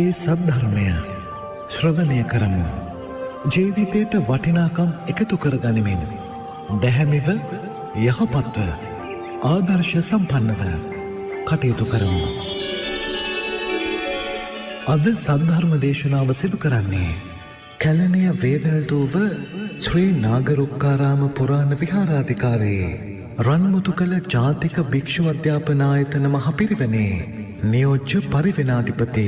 ඒ සද්ධර්මය ශ්‍රවණය කරමු. ජීවිතයට වටිනාකම් එකතු කරගනිමින් දැහැමිව යහපත්ව ආදර්ශ සම්පන්නව කටයුතු කරමු. අද සද්ධර්ම දේශනාව සිදු කරන්නේ කැලණිය වේවැල්තුව ශ්‍රී නාගරුක්කාරාම පුරාණ විහාරාධිකාරී රන්මුතුකල ජාතික භික්ෂු අධ්‍යාපන ආයතන මහපිරිවෙනේ නියෝජ්‍ය පරිවෙනාධිපති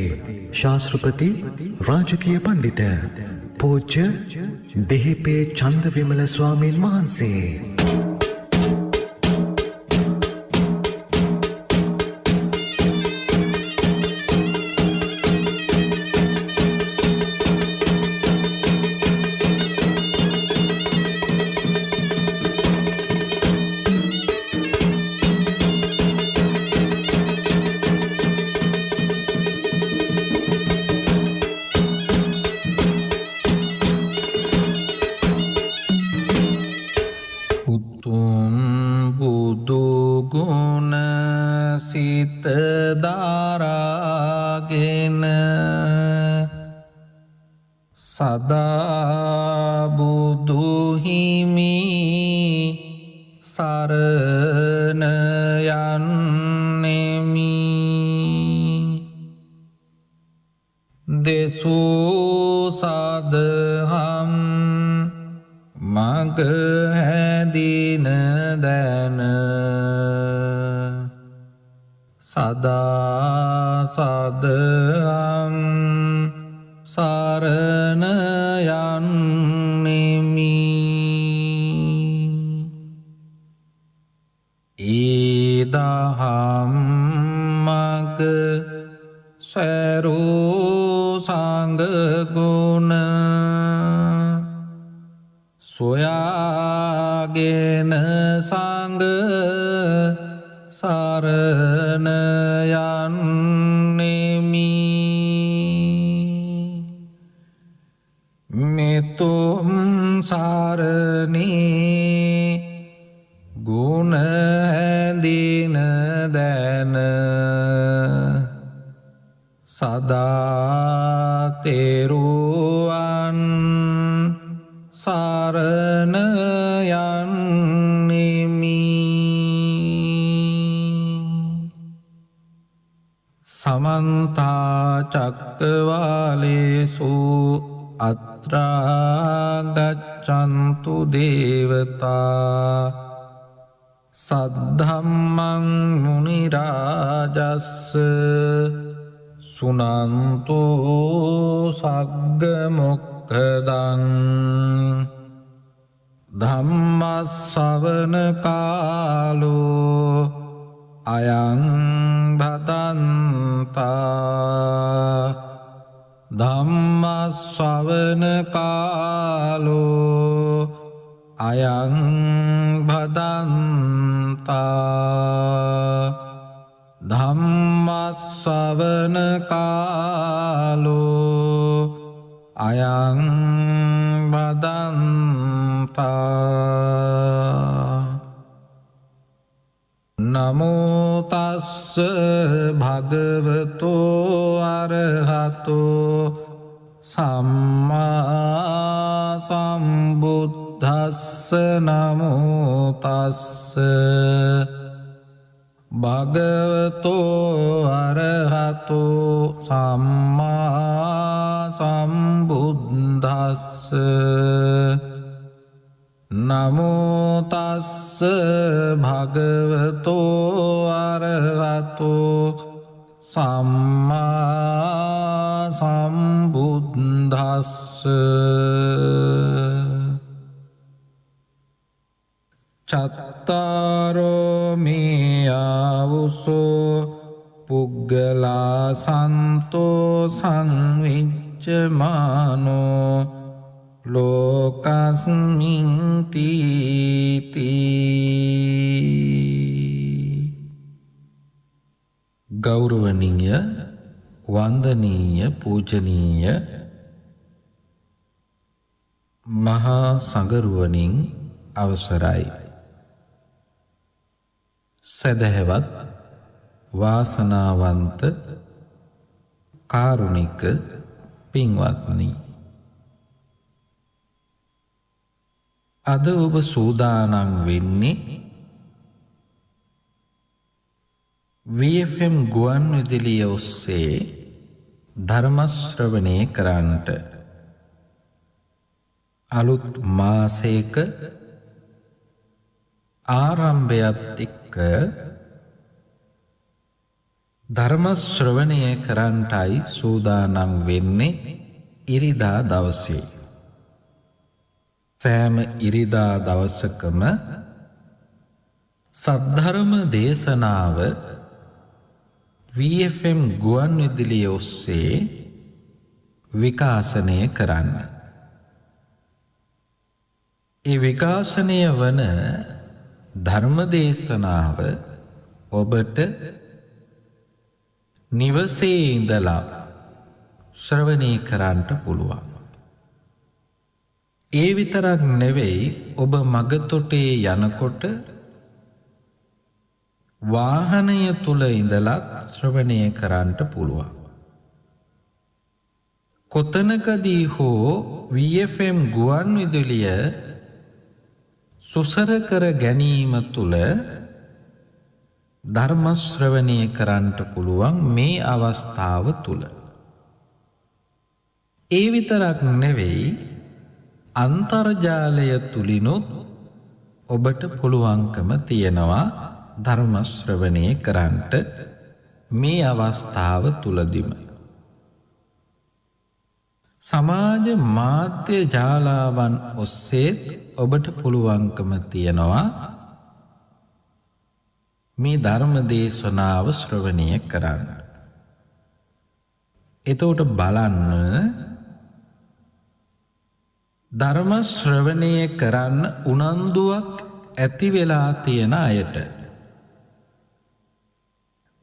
ශාස්ත්‍රපති රාජකීය පණ්ඩිත පූජ්‍ය දෙහිපේ චන්දවිමල ස්වාමීන් වහන්සේ. සදා බුදු හිමි සරණ යන්නෙමි දෙසූ සදහම් මග හැදින දැන සදා සදහම් සරණ යන්නෙමි ඊදහම් මග සැරූ සංඝ ගුණ සොයාගෙන සංඝ සරණ යන්නෙමි මෙතුම් සරණේ ගුණ හැඳින දැන සදා තෙරුවන් සරණ යන්නෙමි සමන්ත චක්කවාලේසු අත්‍රා ගච්ඡන්තු දේවතා සද්ධම්මං මුනි රාජස්ස සුනන්තෝ සග්ග මොක්ඛදං ධම්ම ශ්‍රවණ කාලෝ අයං භදන්තා ධම්ම ශ්‍රවණ කාලෝ අයං භදන්තා ධම්ම ශ්‍රවණ කාලෝ අයං භදන්තා නමෝ තස්ස භගවතෝ අරහතෝ සම්මා සම්බුද්දස්ස නමෝ තස්ස භගවතෝ අරහතෝ සම්මා සම්බුද්දස්ස නමෝ තස්ස භගවතෝ අරහතෝ සම්මා සම්බුද්දස්ස චත්තාරෝ මේ ආවුසෝ පුග්ගලා සන්තෝ සංවිච්ඡමානෝ ලෝකස්මින් තීති ගෞරවනීය වන්දනීය පූජනීය මහා සංඝරුවනින් අවසරයි සදහැවත් වාසනාවන්ත කාරුණික පින්වත්නි, අද ඔබ සූදානම් වෙන්නේ VFM ගුවන් විදුලිය ඔස්සේ ධර්ම ශ්‍රවණය කරන්නට. අලුත් මාසයක ආරම්භයත් එක්ක ධර්ම ශ්‍රවණය කරන්නටයි සූදානම් වෙන්නේ ඉරිදා දවසේ. සෑම ඉරිදා දවසකම සද්ධර්ම දේශනාව VFM ගුවන් විදුලිය ඔස්සේ විකාශනය කරන්න. ඒ විකාශනය වන ධර්ම දේශනාව ඔබට නිවසේ ඉඳලා ශ්‍රවණය කරන්නට පුළුවන්. ඒ විතරක් නෙවෙයි, ඔබ මගතොටේ යනකොට වාහනය තුල ඉඳලා ශ්‍රවණය කරන්නට පුළුවන්. කොතනකදී හෝ VFM ගුවන් විදුලිය සුසර කර ගැනීම තුල ධර්ම ශ්‍රවණය කරන්නට පුළුවන් මේ අවස්ථාව තුල. ඒ විතරක් නෙවෙයි, අන්තර්ජාලය තුලිනුත් ඔබට පුළුවන්කම තියෙනවා ධර්ම ශ්‍රවණය කරන්නට මේ අවස්ථාව තුලදීම. සමාජ මාධ්‍ය ජාලාවන් ඔස්සේත් ඔබට පුළුවන්කම තියෙනවා මේ ධර්ම දේශනාව ශ්‍රවණය කරන්න. එතකොට බලන්න, ධර්ම ශ්‍රවණය කරන්න උනන්දුවක් ඇති වෙලා තියෙන අයට,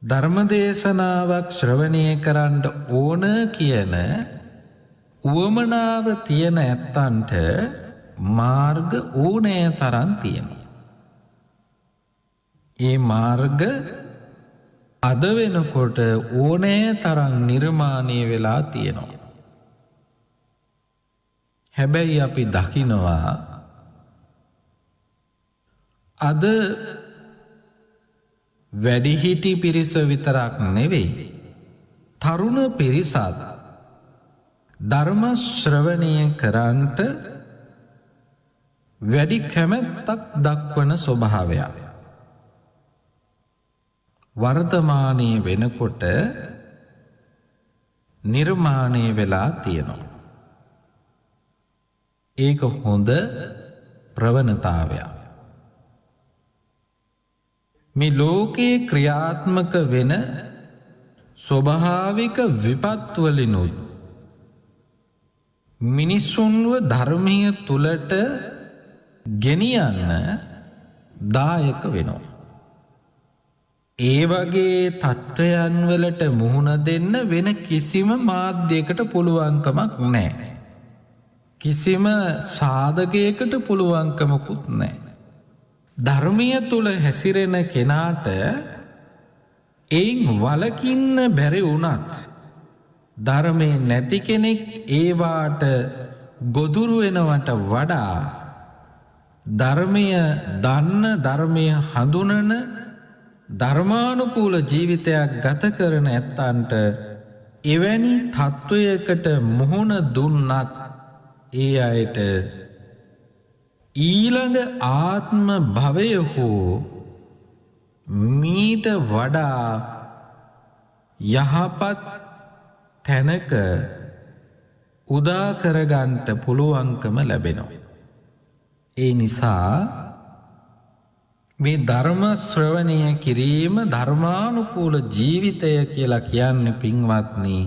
ධර්ම දේශනාවක් ශ්‍රවණය කරන්න ඕන කියන උවමනාව තියෙන ඇත්තන්ට මාර්ග ඕනෑ තරම් තියෙනවා. ඒ මාර්ග අද වෙනකොට ඕනෑ තරම් නිර්මාණය වෙලා තියෙනවා. හැබැයි අපි දකිනවා අද වැඩිහිටි පිරිස විතරක් නෙවෙයි, තරුණ පිරිසත් ධර්ම ශ්‍රවණය කරන්නට වැඩි කැමැත්තක් දක්වන ස්වභාවයක් වර්තමානයේ වෙනකොට නිර්මාණය වෙලා තියෙනවා. ඒක හොඳ ප්‍රවණතාවයක්. මේ ලෝකයේ ක්‍රියාත්මක වෙන ස්වභාවික විපත්වලිනුත් මිනිසුන්ව ධර්මීය තුලට ගෙනියන්න දායක වෙනවා. ඒ වගේ තත්ත්වයන් වලට මුහුණ දෙන්න වෙන කිසිම මාධ්‍යයකට පුළුවන්කමක් නැහැ. කිසිම සාධකයකට පුළුවන්කමකුත් නැහැ. ධර්මීය තුල හැසිරෙන කෙනාට එයින් වළකින්න බැරි වුණත්, ධර්මයේ නැති කෙනෙක් ඒවාට ගොදුරු වෙනවට වඩා ධර්මය දන්න, ධර්මය හඳුනන, ධර්මානුකූල ජීවිතයක් ගත කරන ඇත්තන්ට එවැනි තත්වයකට මුහුණ දුන්නත් ඒ අයට ඊළඟ ආත්ම භවය හෝ මීට වඩා යහපත් තැනක උදා කරගන්නට පුළුවන්කම ලැබෙනවා. ඒ නිසා මේ ධර්ම ශ්‍රවණය කිරීම, ධර්මානුකූල ජීවිතය කියලා කියන්නේ පින්වත්නි,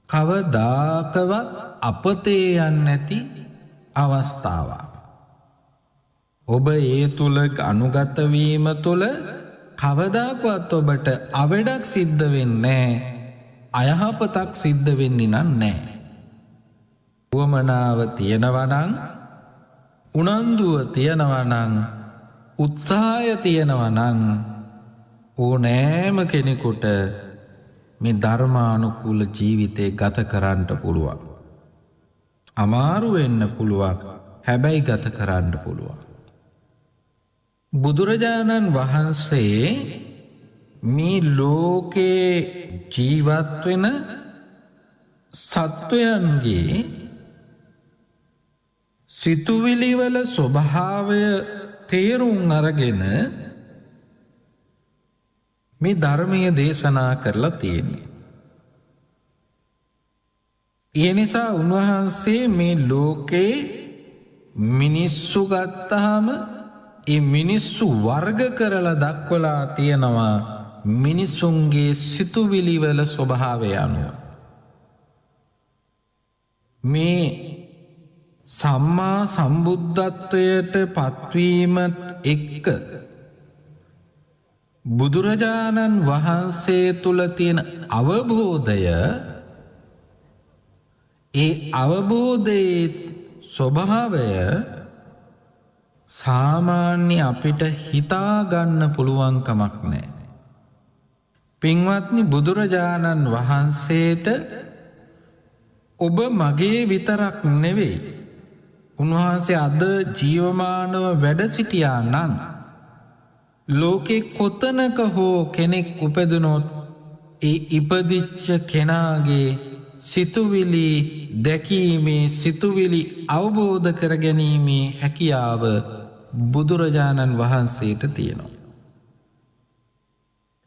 කවදාකවත් අපතේ යන්නේ නැති අවස්ථාවක්. ඔබ ඒ තුල අනුගත වීම තුල කවදාකවත් ඔබට අවඩක් සිද්ධ වෙන්නේ නැහැ, අයහපතක් සිද්ධ වෙන්නේ නැහැ. උවමනාව තියනවා නම්, උනන්දුව තියනවා නම්, උත්සාහය තියනවා නම් ඕනෑම කෙනෙකුට මේ ධර්මානුකූල ජීවිතේ ගත කරන්න පුළුවන්. අමාරු වෙන්න පුළුවන්. හැබැයි ගත කරන්න පුළුවන්. බුදුරජාණන් වහන්සේ මේ ලෝකේ ජීවත් වෙන සත්වයන්ගේ සිතුවිලිවල ස්වභාවය තේරුම් අරගෙන මේ ධර්මය දේශනා කරලා තියෙන්නේ. ඒ නිසා උන්වහන්සේ මේ ලෝකේ මිනිස්සු ගත්තාම ඒ මිනිස්සු වර්ග කරලා දක්වලා තියෙනවා මිනිසුන්ගේ සිතුවිලිවල ස්වභාවය අනුව. මේ සම්මා සම්බුද්ධත්වයට පත්වීමත් එක්ක බුදුරජාණන් වහන්සේ තුල තියෙන අවබෝධය, ඒ අවබෝධයේ ස්වභාවය සාමාන්‍ය අපිට හිතා ගන්න පුළුවන් කමක් නැහැ. පින්වත්නි, බුදුරජාණන් වහන්සේට ඔබ මගේ විතරක් නෙවෙයි, උන්වහන්සේ අද ජීවමානව වැඩ සිටියා නම් ලෝකේ කොතනක හෝ කෙනෙක් උපදිනොත් ඒ ඉපදිච්ච කෙනාගේ සිතුවිලි දැකීමේ, සිතුවිලි අවබෝධ කර ගැනීමේ හැකියාව බුදුරජාණන් වහන්සේට තියෙනවා.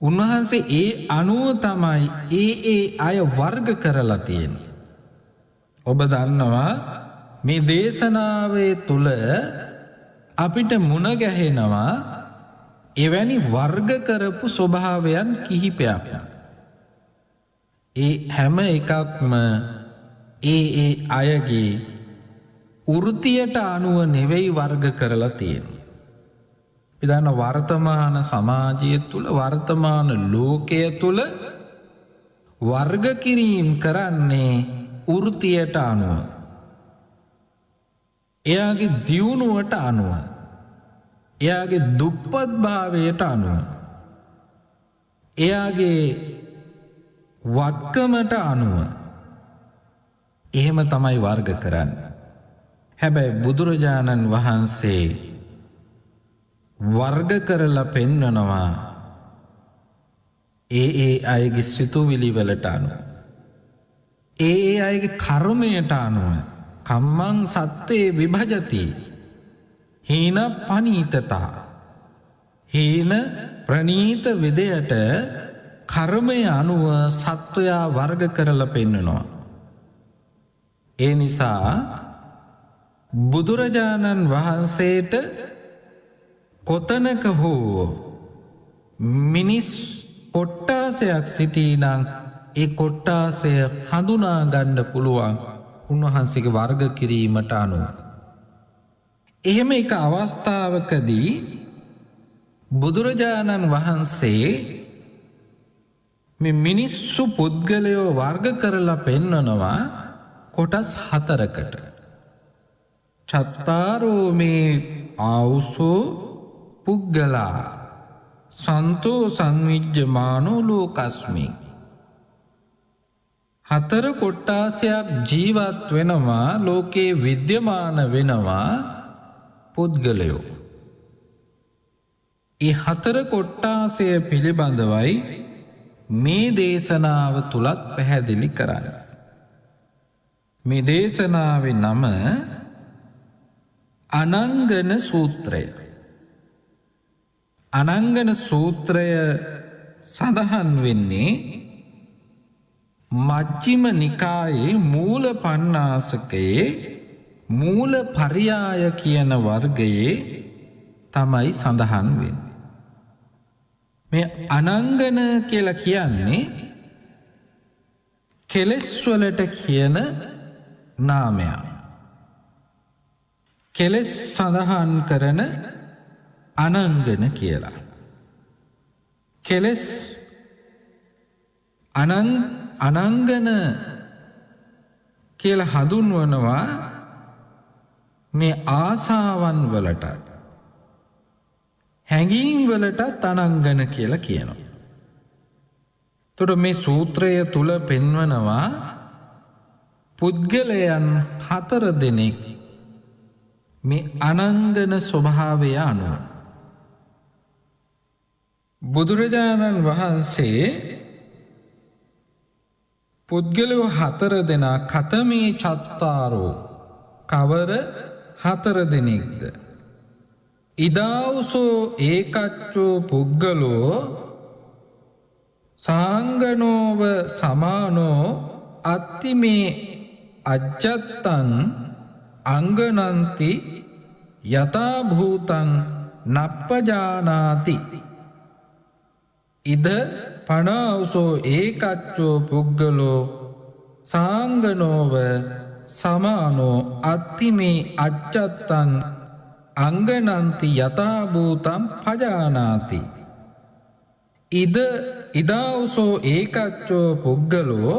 උන්වහන්සේ ඒ අනුව තමයි ඒ අය වර්ග කරලා තියෙන්නේ. ඔබ දන්නවා මේ දේශනාවේ තුල අපිට මුණ ගැහෙනවා එවැනි වර්ග කරපු ස්වභාවයන් කිහිපයක්. ඒ හැම එකක්ම ඒ අයගේ වෘත්තියට අනුව නෙවෙයි වර්ග කරලා තියෙන්නේ. විදාන වර්තමාන සමාජය තුල, වර්තමාන ලෝකය තුල වර්ග කිරීම කරන්නේ වෘත්තියට අනුව, එයාගේ දියුණුවට අනුව, එයාගේ දුප්පත් භාවයට අනුව, එයාගේ වත්කමට අනුව එහෙම තමයි වර්ග කරන්නේ. හැබැයි බුදුරජාණන් වහන්සේ වර්ග කරලා පෙන්වනවා ඒ අයගේ සිතුවිලි වලට අනුව, ඒ අයගේ කර්මයට අනුව. කම්මං සත්තේ විභජති හීන පනීතතා. හීන ප්‍රනීත විදයට කර්මය අනුව සත්වයා වර්ග කරලා පෙන්වනවා. ඒ නිසා බුදුරජාණන් වහන්සේට කොතනක හෝ මිනිස් කොට්ටාසයක් සිටීනම් ඒ කොට්ටාසය හඳුනා ගන්න පුළුවන් උන්වහන්සේගේ වර්ග කිරීමට අනුව. එහෙම එක අවස්ථාවකදී බුදුරජාණන් වහන්සේ මේ මිනිස්සු පුද්ගලයෝ වර්ග කරලා පෙන්වනවා කොටස් 4කට. චත්තාරෝ මේ ආවුසෝ පුද්ගලා සන්තෝ සංවිජ්ජමානෝ ලෝකස්මි. 4 කොට්ටාසයක් ජීවත් වෙනවා, ලෝකේ විද්‍යමාන වෙනවා පුද්ගලයෝ. ඒ 4 කොට්ටාසය පිළිබඳවයි මේ දේශනාව තුලත් පැහැදිලි කරන්නේ. මේ දේශනාවේ නම අනංගන සූත්‍රය. අනංගන සූත්‍රය සඳහන් වෙන්නේ මජ්ක්‍ධිම නිකායේ මූල පණ්ණාසකයේ මූල පරියාය කියන වර්ගයේ තමයි සඳහන් වෙන්නේ. මේ අනංගන කියලා කියන්නේ කෙලෙස් වලට කියන නාමයක්. කෙලෙස් සඳහන් කරන අනංගන කියලා. කෙලෙස් අනංගන කියලා හඳුන්වනවා මේ ආසාවන් වලට, හැඟීම් වලට අනංගන කියලා කියනවා. තොට මේ සූත්‍රය තුළ පෙන්වනවා පුද්ගලයන් 4 දෙනෙක් මේ අනංගන ස්වභාවය අනුව බුදුරජාණන් වහන්සේ පුද්ගලයෝ 4 දෙනා කතමේ චත්තාරෝ කවර 4 දෙනෙක්ද ඉදාවුසෝ ඒකච්චෝ පුද්ගලෝ සාංගනෝව සමානෝ අත්තිමේ අජ්ජත්තං අංගනන්ති යථාභූතං නප්පජානාති ඉද පනාවුසෝ ඒකච්චෝ පුද්ගලෝ සාංගනෝව සමානෝ අත්තිමේ අජ්ජත්තං අංගනන්ති යථාභූතං පජානාති ඉදාවුසෝ ඒකච්චෝ පුද්ගලෝ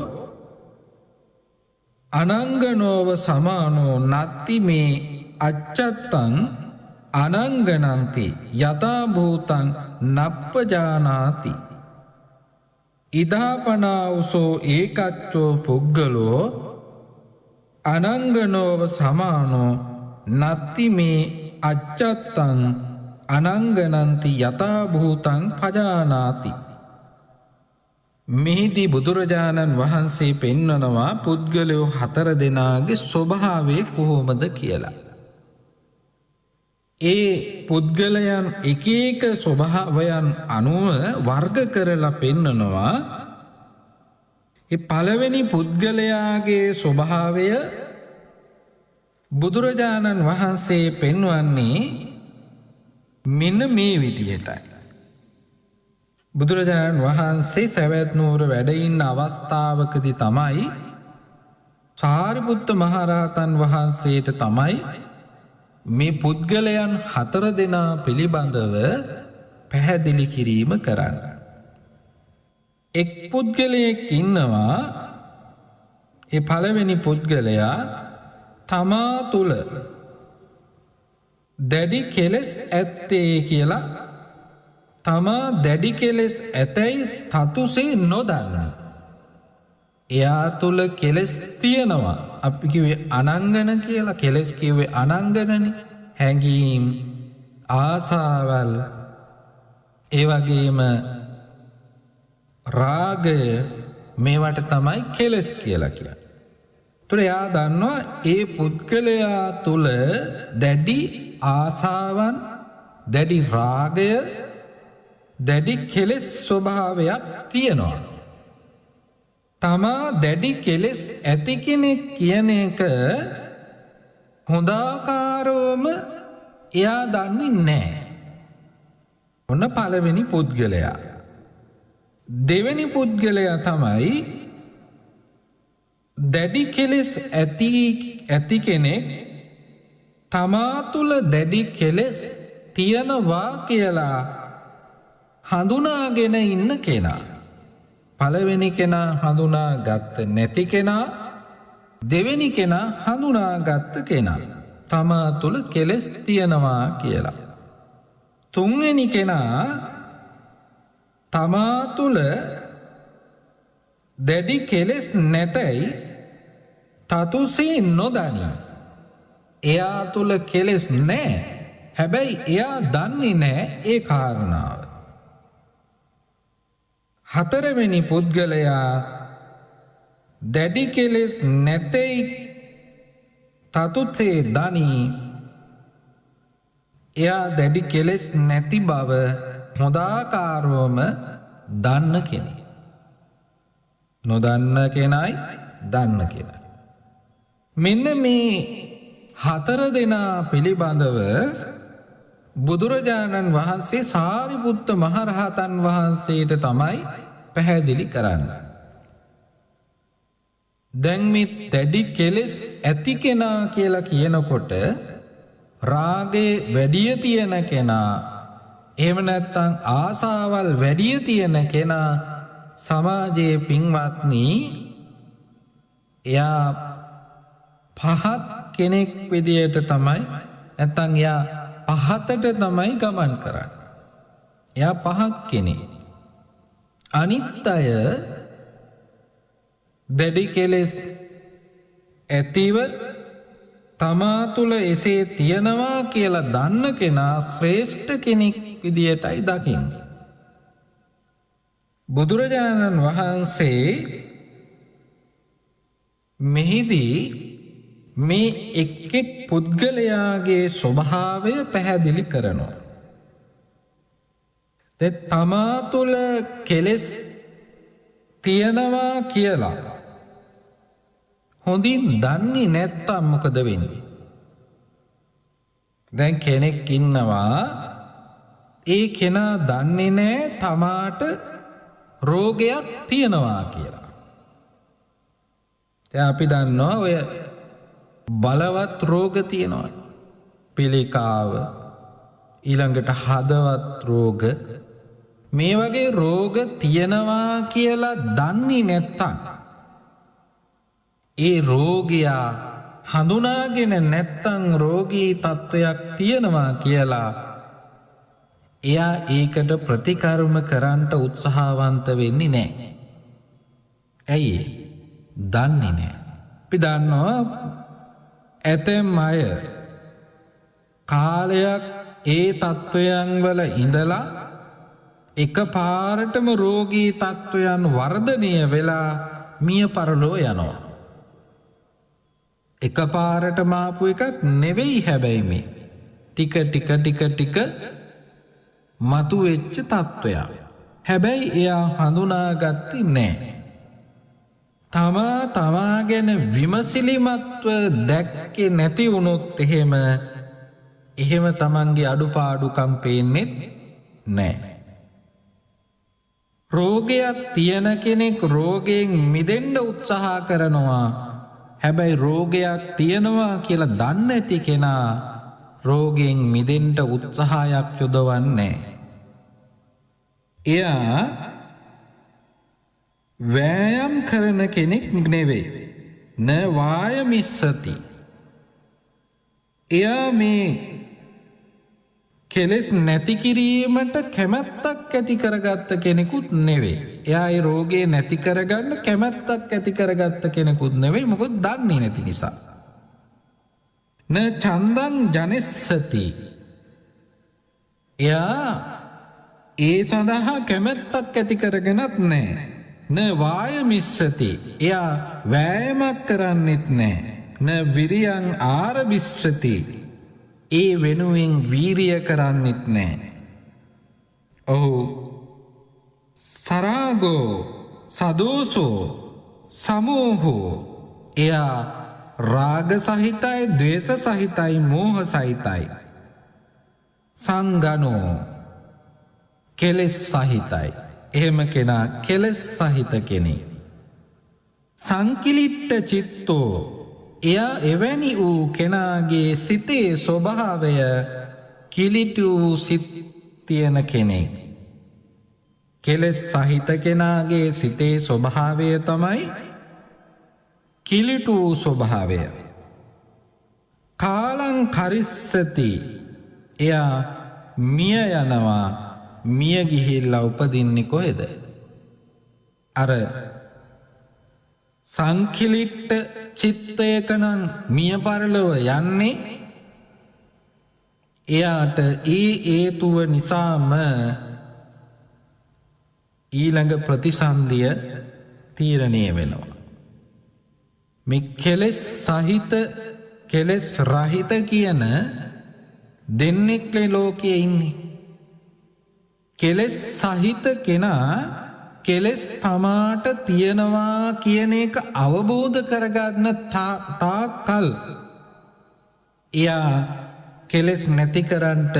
අනංගනෝව සමානෝ නත්ති මේ අච්චත්තං අනංගනන්ති යථාභූතං නප්පජානාති ඉදාපනාවුසෝ ඒකච්චෝ පුද්ගලෝ අනංගනෝව සමානෝ නත්ති මේ අච්චත්තං අනංගනන්ති යථාභූතං පජානාති මෙහිදී බුදුරජාණන් වහන්සේ පෙන්වනවා පුද්ගලයෝ 4 දෙනාගේ ස්වභාවය කොහොමද කියලා. ඒ පුද්ගලයන් එක එක ස්වභාවයන් අනුව වර්ග කරලා පෙන්වනවා. ඒ පළවෙනි පුද්ගලයාගේ ස්වභාවය බුදුරජාණන් වහන්සේ පෙන්වන්නේ මෙන්න මේ විදිහටයි. බුදුරජාණන් වහන්සේ සවැත් නුවර වැඩ ඉන්න අවස්ථාවකදී තමයි සාරිපුත්ත මහරහතන් වහන්සේට තමයි මේ පුද්ගලයන් 4 දෙනා පිළිබඳව පැහැදිලි කිරීම කරන්න. එක් පුද්ගලයෙක් ඉන්නවා ඒ පළවෙනි පුද්ගලයා තමා තුල දැඩි කෙලෙස් ඇත්තේ කියලා තමා දැඩි කෙලෙස් ඇතැයි තතුසේ නොදන්න. එයා තුල කෙලෙස් තියෙනවා. අපි කිව්වේ අනංගන කියලා. කෙලෙස් කිව්වේ අනංගනනේ. හැඟීම්, ආසාවල්, ඒ වගේම රාගය මේවට තමයි කෙලෙස් කියලා කියන්නේ. ඒතර එයා දන්නවා ඒ පුද්ගලයා තුල දැඩි ආසාවන්, දැඩි රාගය, දැඩි කෙලෙස් ස්වභාවයක් තියෙනවා. තමා දැඩි කෙලෙස් ඇති කෙනෙක් කියන එක හොඳාකාරවම එයා දන්නේ නැහැ. ඔන්න පළවෙනි පුද්ගලයා. දෙවෙනි පුද්ගලයා තමයි දැඩි කෙලෙස් ඇති කෙනෙක් තමා තුල දැඩි කෙලෙස් තියනවා කියලා හඳුනාගෙන ඉන්න කෙනා. පළවෙනි කෙනා හඳුනාගත්ත නැති කෙනා, දෙවෙනි කෙනා හඳුනාගත්ත කෙනා. තමා තුල කෙලෙස් තියනවා කියලා. තුන්වෙනි කෙනා තමා තුල දැඩි කෙලෙස් නැතයි තතුසේ නොදනී. එයා තුල කෙලෙස් නැහැ. හැබැයි එයා දන්නේ නැහැ ඒ කාරණාව. හතරවෙනි පුද්ගලයා දැඩි කෙලෙස් නැතයි තතුසේ දනී. එයා දැඩි කෙලෙස් නැති බව හොඳාකාරවම දන්න කෙනෙක්. නොදන්න කෙනයි දන්න කෙනයි. මෙන්න මේ 4 දෙනා පිළිබඳව බුදුරජාණන් වහන්සේ සාරිපුත්ත මහරහතන් වහන්සේට තමයි පැහැදිලි කරන්නේ. දැන් මේ දැඩි කෙලෙස් ඇති කෙනා කියලා කියනකොට රාගේ වැඩිය තියෙන කෙනා, එහෙම නැත්නම් ආසාවල් වැඩිය තියෙන කෙනා සමාජයේ පින්වත්නි එයා පහත් කෙනෙක් විදියට තමයි, නැත්නම් එයා පහතට තමයි ගමන් කරන්නේ. එයා පහත් කෙනෙක්. අනිත් අය දැඩි කෙලෙස් ඇතිව තමා තුළ එසේ තියෙනවා කියලා දන්න කෙනා ශ්‍රේෂ්ඨ කෙනෙක් විදියටයි දකින්නේ. බුදුරජාණන් වහන්සේ මෙහිදී මේ එක් එක් පුද්ගලයාගේ ස්වභාවය පැහැදිලි කරනවා. තමා තුළ කෙලෙස් තියෙනවා කියලා හොඳින් දන්නේ නැත්තම් මොකද වෙන්නේ? දැන් කෙනෙක් ඉන්නවා ඒ කෙනා දන්නේ නැහැ තමාට රෝගයක් තියෙනවා කියලා. දැන් අපි දන්නවා ඔය බලවත් රෝග තියෙනවා. පිළිකාව, ඊළඟට හදවත් රෝග, මේ වගේ රෝග තියෙනවා කියලා දන්නේ නැත්තම් ඒ රෝගියා හඳුනාගෙන නැත්තම් රෝගී තත්වයක් තියෙනවා කියලා එයා ඒකට ප්‍රතිකර්ම කරන්නට උත්සාහවන්ත වෙන්නේ නැහැ. ඇයි? දන්නේ නැහැ. අපි දන්නවා ඇතැම් අය කාලයක් ඒ තත්වයන් වල ඉඳලා එක පාරටම රෝගී තත්වයන් වර්ධනය වෙලා මිය පරලෝ යනවා. එක පාරටම ආපු එකක් නෙවෙයි හැබැයි මේ. ටික ටික මතු වෙච්ච තත්වයක්. හැබැයි එයා හඳුනාගත්තේ නැහැ. තමා ගැන විමසිලිමත්ව දැක්කේ නැති වුණොත් එහෙම තමන්ගේ අඩුපාඩුකම් පේන්නේ නැහැ. රෝගයක් තියෙන කෙනෙක් රෝගයෙන් මිදෙන්න උත්සාහ කරනවා. හැබැයි රෝගයක් තියෙනවා කියලා දන්නේ නැති කෙනා රෝගයෙන් මිදෙන්න උත්සාහයක් යොදවන්නේ. එයා වෑයම් කරන කෙනෙක් නෙවෙයි. න වායමිස්සති. එයා මේ කෙලෙස් නැති කිරීමට කැමැත්තක් ඇති කරගත්ත කෙනෙකුත් නෙවෙයි. එයා ඒ රෝගේ නැති කරගන්න කැමැත්තක් ඇති කරගත්ත කෙනෙකුත් නෙවෙයි. මොකද දන්නේ නැති නිසා. න චන්දං ජනෙස්සති. එයා ඒ සඳහා කැමැත්තක් ඇති කරගෙනත් නැහැ. න වායමිස්සති. එයා වෑයමක් කරන්නෙත් නැහැ. න විරියං ආරභිස්සති. ඒ වෙනුවෙන් වීරිය කරන්නෙත් නැහැ. ඔහු සරාගෝ සදෝසෝ සමෝහෝ. එයා රාග සහිතයි, ද්වේෂ සහිතයි, මෝහ සහිතයි. සංගනෝ කෙලෙස් සහිතයි. එහෙම කෙනා කෙලෙස් සහිත කෙනෙක්. සංකිලිට්ඨ චිත්තෝ. එයා එවැනි වූ කෙනාගේ සිතේ ස්වභාවය කිලිටු වූ සිත් තියෙන කෙනෙක්. කෙලෙස් සහිත කෙනාගේ සිතේ ස්වභාවය තමයි කිලිටු වූ ස්වභාවය. කාලං කරිස්සති. එයා මිය යනවා. මිය ගිහිල්ලා උපදින්නේ කොහෙද? අර සංකිලිට්ඨ චිත්තයකනම් මිය පරලොව යන්නේ එයාට ඒ හේතුව නිසාම ඊළඟ ප්‍රතිසන්දිය තීරණය වෙනවා. මේ කෙලෙස් සහිත කෙලෙස් රහිත කියන දෙන්නෙක් ලෝකයේ ඉන්නේ. කෙලෙස් සහිත කෙනා කෙලෙස් තමාට තියෙනවා කියන එක අවබෝධ කරගන්න තාකල් එයා කෙලෙස් නැති කරන්නට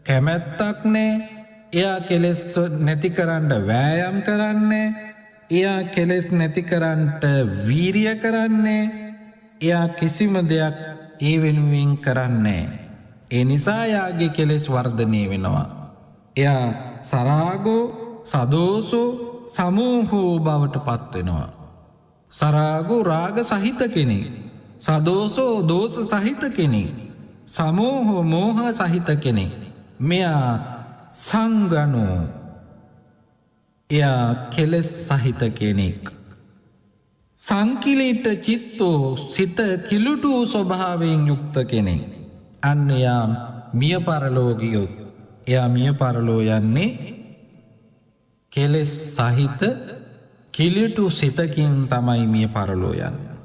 කැමැත්තක් නැහැ. එයා කෙලෙස් නැති කරන්න වෑයම් කරන්නේ. එයා කෙලෙස් නැති කරන්නට වීරිය කරන්නේ. එයා කිසිම දෙයක් ඒ වෙනුවෙන් කරන්නේ. ඒ නිසා යාගේ කෙලෙස් වර්ධනය වෙනවා. එයා සරාගෝ සදෝසෝ සමෝහෝ බවට පත් වෙනවා. සරාගෝ රාග සහිත කෙනෙක්. සදෝසෝ දෝෂ සහිත කෙනෙක්. සමෝහෝ මෝහ සහිත කෙනෙක්. මෙයා සංගනෝ. එයා කෙලෙස් සහිත කෙනෙක්. සංකිලීට චිත්තෝ සිත කිලුටු ස්වභාවයෙන් යුක්ත කෙනෙක්. අන්න එයා මිය පරලෝ ගියොත් එයා මිය පරලෝ යන්නේ කෙලෙස් සහිත කිලිටු සිතකින් තමයි මිය පරලෝ යන්නේ.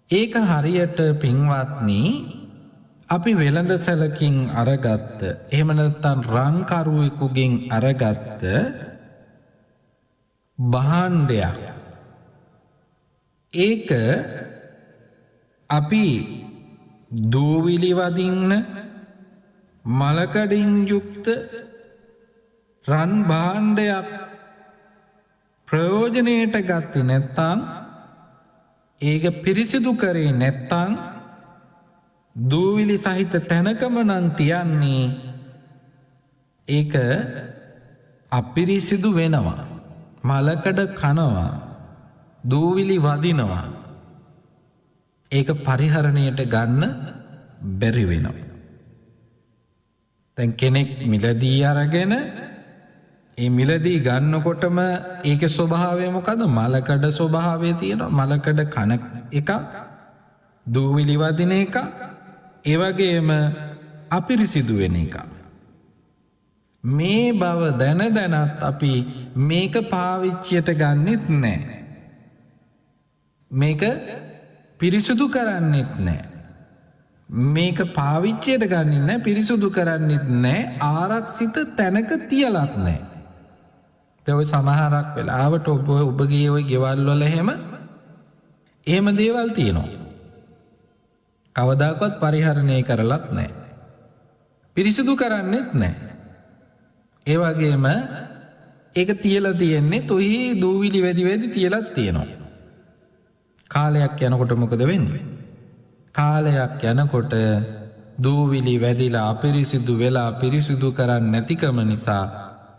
ඒක හරියට පින්වත්නි අපි වෙළඳ සැලකින් අරගත්ත එහෙම නැත්නම් රන්කරුවෙකුගෙන් අරගත්ත භාණ්ඩයක් ඒක අපි දූවිලි වදින්න මලකඩින් යුක්ත රන් භාණ්ඩයක් ප්‍රයෝජනයට ගත්තේ නැත්තම් ඒක පිරිසිදු කරේ නැත්තම් දූවිලි සහිත තැනකම නම් තියන්නේ ඒක අපිරිසිදු වෙනවා මලකඩ කනවා දූවිලි වදිනවා ඒක පරිහරණයට ගන්න බැරි වෙනවා. දැන් කෙනෙක් මිලදී අරගෙන ඒ මිලදී ගන්නකොටම ඒකේ ස්වභාවය මොකද? මලකඩ ස්වභාවය තියෙනවා. මලකඩ කන එක, දූවිලි වදින එක, ඒ වගේම අපිරිසිදු වෙන එක. මේ බව දැන දැනත් අපි මේක පාවිච්චියට ගන්නෙත් නැහැ. මේක පිරිසිදු කරන්නෙත් නැහැ. මේක පාවිච්චියට ගන්නෙත් නැහැ, පිරිසිදු කරන්නෙත් නැහැ, ආරක්ෂිත තැනක තියලත් නැහැ. දැන් ඔය සමහරක් වෙලාවට ඔබගේ ওই ගෙවල් වල එහෙම දේවල් තියෙනවා. කවදාකවත් පරිහරණය කරලත් නැහැ. පිරිසිදු කරන්නෙත් නැහැ. ඒ වගේම ඒක තියලා තියෙන්නේ තොහි දූවිලි වැඩි තියලත් තියෙනවා. කාලයක් යනකොට මොකද වෙන්නේ? කාලයක් යනකොට දූවිලි වැදිලා අපිරිසිදු වෙලා පිරිසිදු කරන්නේ නැතිකම නිසා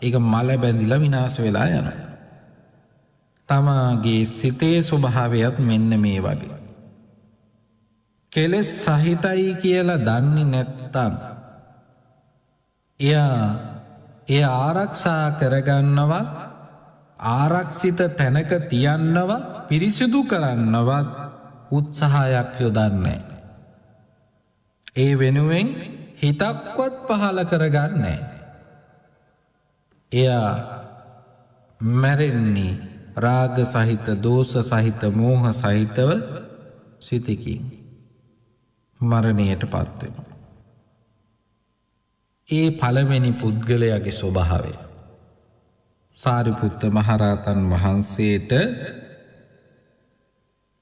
ඒක මල බැඳිලා විනාශ වෙලා යනවා. තමාගේ සිතේ ස්වභාවයත් මෙන්න මේ වගේ. කෙලෙස් සහිතයි කියලා දන්නේ නැත්තම් එයා ආරක්ෂා කරගන්නවත් ආරක්ෂිත තැනක තියන්නවත් පිරිසිදු කරන්නවත් උත්සාහයක් යොදන්නේ. ඒ වෙනුවෙන් හිතක්වත් පහළ කරගන්නේ. එයා මැරෙන්නේ රාග සහිත, දෝෂ සහිත, මෝහ සහිතව සිතකින් මරණයට පත් වෙනවා. ඒ පළවෙනි පුද්ගලයාගේ ස්වභාවය සාරිපුත්ත මහරහතන් වහන්සේට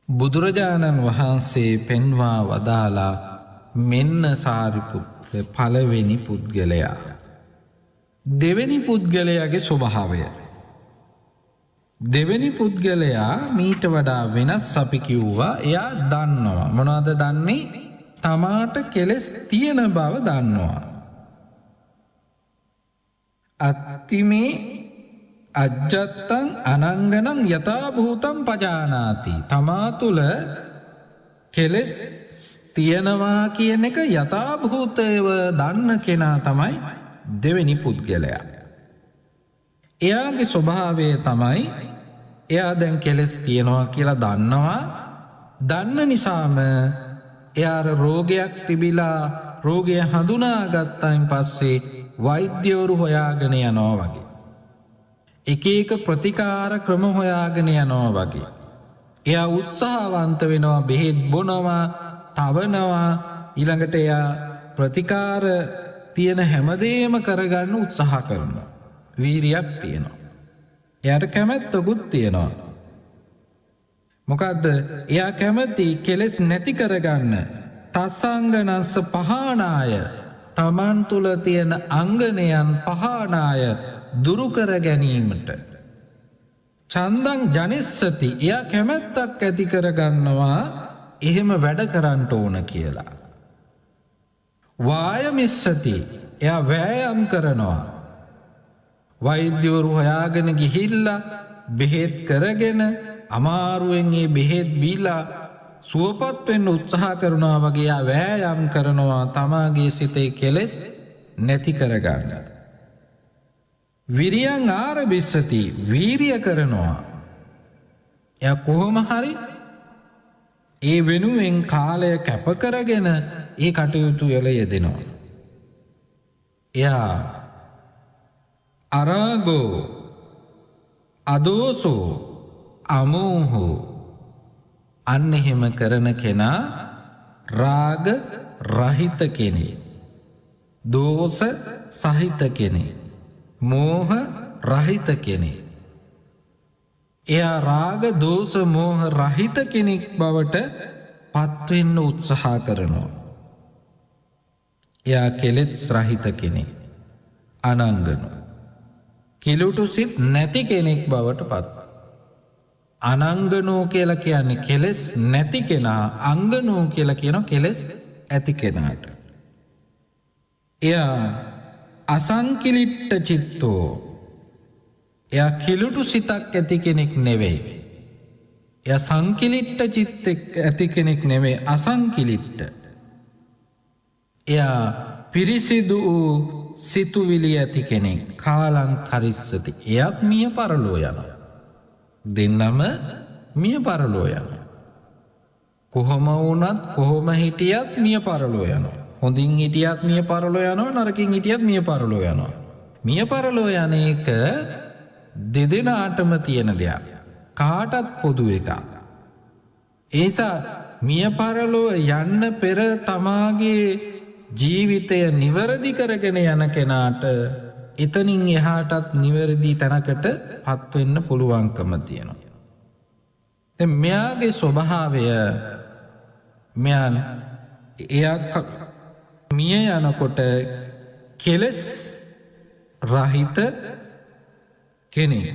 බුදුරජාණන් වහන්සේ පෙන්වා වදාලා මෙන්න සාරිපුත්ත පළවෙනි පුද්ගලයා. දෙවෙනි පුද්ගලයාගේ ස්වභාවය. දෙවෙනි පුද්ගලයා මීට වඩා වෙනස්. අපි කිව්වා එයා දන්නවා. මොනවද දන්නේ? තමාට කෙලෙස් තියෙන බව දන්නවා. අත්තිමේ අජ්ජත්තං අනංගනං යථා භූතං පජානාති. තමා තුළ කෙලෙස් තියෙනවා කියන එක යථා භූතයව දන්න කෙනා තමයි දෙවෙනි පුද්ගලයා. එයාගේ ස්වභාවය තමයි එයා දැන් කෙලෙස් තියෙනවා කියලා දන්නවා. දන්න නිසාම එයාට රෝගයක් තිබිලා රෝගය හඳුනාගත්තයින් පස්සේ වෛද්‍යවරු හොයාගෙන යනවා වගේ. එක එක ප්‍රතිකාර ක්‍රම හොයාගෙන යනවා වගේ. එයා උත්සාහවන්ත වෙනවා, බෙහෙත් බොනවා, තවනවා, ඊළඟට එයා ප්‍රතිකාර තියෙන හැමදේම කරගන්න උත්සාහ කරනවා. වීරියක් තියෙනවා. එයාට කැමැත්තකුත් තියෙනවා. මොකද්ද? එයා කැමැති කෙලෙස් නැති කරගන්න. තස්සංගනස්ස පහානාය, තමන් තුළ තියෙන අංගනයන් පහානාය දුරු කර ගැනීමට. චන්දං ජනිස්සති, එයා කැමැත්තක් ඇති කරගන්නවා එහෙම වැඩ කරන්න ඕන කියලා. වායමිස්සති, එයා වෑයම් කරනවා. වෛද්‍යවරු හොයාගෙන ගිහිල්ලා බෙහෙත් කරගෙන අමාරුවෙන් ඒ බෙහෙත් බීලා සුවපත් වෙන්න උත්සාහ කරනවා වගේ එයා වෑයම් කරනවා තමාගේ සිතේ කෙලෙස් නැති කරගන්න. විරියං ආරභිස්සති, වීරිය කරනවා. එයා කොහොම හරි ඒ වෙනුවෙන් කාලය කැප කරගෙන ඒ කටයුතු වල යෙදෙනවා. එයා අරාගෝ අදෝසෝ අමෝහෝ අන්න එහෙම කරන කෙනා රාග රහිත කෙනෙක්. දෝෂ සහිත කෙනෙක්. මෝහ රහිත කෙනෙක්. එයා රාග දෝෂ මෝහ රහිත කෙනෙක් බවට පත්වෙන්න උත්සාහ කරනවා. එයා කෙලෙස් රහිත කෙනෙක්. අනංගනු. කිලුටු සිත් නැති කෙනෙක් බවට පත්. අනංගනෝ කියලා කියන්නේ කෙලෙස් නැති කෙනා. අංගනෝ කියලා කියන කෙලෙස් ඇති කෙනාට. එයා අසංකිලිට්ට චිත්තෝ. එයා කිලුටු සිතක් ඇති කෙනෙක් නෙවෙයි. එයා සංකිලිට්ට චිත්තෙක් ඇති කෙනෙක් නෙවෙයි. අසංකිලිට්ට. එයා පිරිසිදු වූ සිතුවිලි ඇති කෙනෙක්. කාලං කරිස්සති. එයත් මිය පරලෝ යනවා. දෙන්නම මිය පරලෝ යනවා. කොහොම වුණත් කොහොම හිටියත් මිය පරලෝ යනවා. හොඳින් හිටියත් මිය පරලෝ යනවා. නරකින් හිටියත් මිය පරලෝ යනවා. මිය පරලෝ යන එක දෙදෙනාටම තියෙන දෙයක්. කාටත් පොදු එකක්. ඒසා මිය පරලෝ යන්න පෙර තමාගේ ජීවිතය නිවැරදි කරගෙන යන කෙනාට එතනින් එහාටත් නිවැරදි තැනකට පත්වෙන්න පුළුවන්කම තියෙනවා. මෙයාගේ ස්වභාවය මෙයන් එයා මිය යනකොට කෙලෙස් රහිත කෙනෙක්.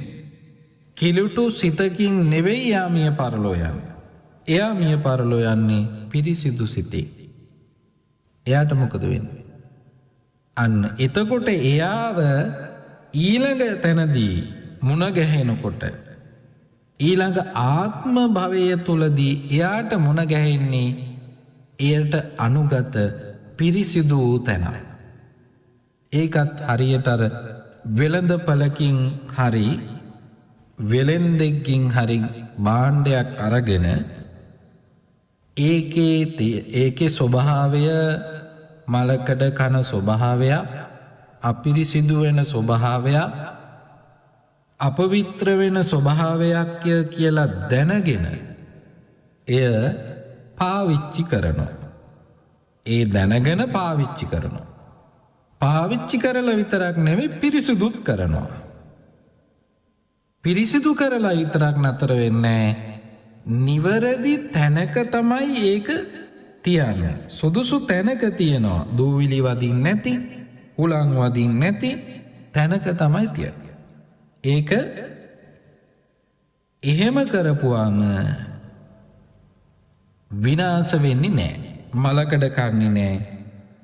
කිලුටු සිතකින් නෙවෙයි යා මිය පරලෝ යන්නේ. එයා මිය පරලෝ යන්නේ පිරිසිදු සිතේ. එයාට මොකද වෙන්නේ? අන්න එතකොට එයාව ඊළඟ තැනදී මුණ ගැහෙනකොට ඊළඟ ආත්ම භවය තුලදී එයාට මුණ ගැහෙන්නේ එයට අනුගත පිරිසිදු වූ තැන. ඒකත් හරියට අර වෙළඳපළකින් හරි වෙළෙන්දෙක්කින් හරි භාණ්ඩයක් අරගෙන ඒකේ ස්වභාවය මලකඩ කන ස්වභාවයක් අපිරිසිදු වෙන ස්වභාවයක් අපවිත්‍ර වෙන ස්වභාවයක් කියලා දැනගෙන එය පාවිච්චි කරනවා. ඒ දැනගෙන පාවිච්චි කරනවා. පාවිච්චි කරලා විතරක් නෙවෙයි පිරිසිදුත් කරනවා. පිරිසිදු කරලා විතරක් නතර වෙන්නේ නිවැරදි තැනක තමයි ඒක තියන්නේ. සුදුසු තැනක තියනවා. දූවිලි වදින් නැති, හුලං වදින් නැති තැනක තමයි තියන්නේ. ඒක එහෙම කරපුවාම විනාශ වෙන්නේ නැහැ. මලකඩ කන්නේ නැහැ.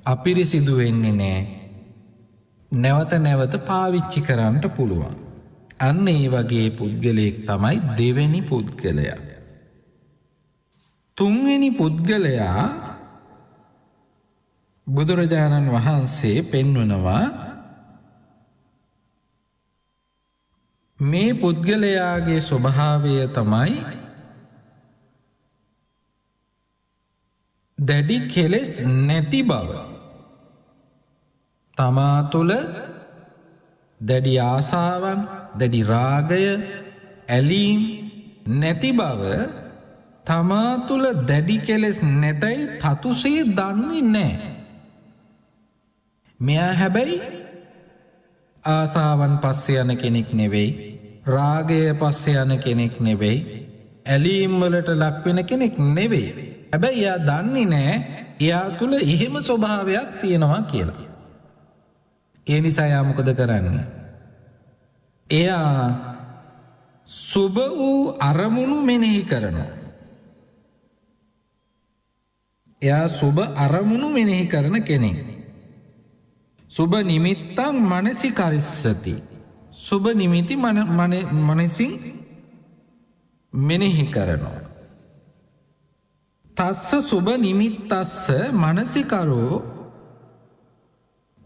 අපිරිසිදු වෙන්නේ නැහැ. නැවත නැවත පාවිච්චි කරන්න පුළුවන්. අන්න ඒ වගේ පුද්ගලයෙක් තමයි දෙවෙනි පුද්ගලයා. තුන්වෙනි පුද්ගලයා බුදුරජාණන් වහන්සේ පෙන්වනවා මේ පුද්ගලයාගේ ස්වභාවය තමයි දැඩි කෙලෙස් නැති බව. තමා තුළ දැඩි ආසාවන්, දැඩි රාගය, ඇලීම් නැති බව තමා තුළ දැඩි කෙලෙස් නැතයි තතුසේ දන්නේ නැහැ. මෙයා හැබැයි ආසාවන් පස්සේ යන කෙනෙක් නෙවෙයි, රාගය පස්සේ යන කෙනෙක් නෙවෙයි, ඇලීම් වලට ලක් වෙන කෙනෙක් නෙවෙයි. හැබැයි එයා දන්නේ නැහැ එයා තුළ එහෙම ස්වභාවයක් තියෙනවා කියලා. ඒ නිසා එයා මොකද කරන්නේ? එයා සුබ වූ අරමුණු මෙනෙහි කරනවා. එයා සුබ අරමුණු මෙනෙහි කරන කෙනෙක්. සුබ නිමිත්තං මනසිකරිස්සති. සුබ නිමිති මනසින් මෙනෙහි කරනවා. තස්ස සුබ නිමිත්තස්ස මනසිකරෝ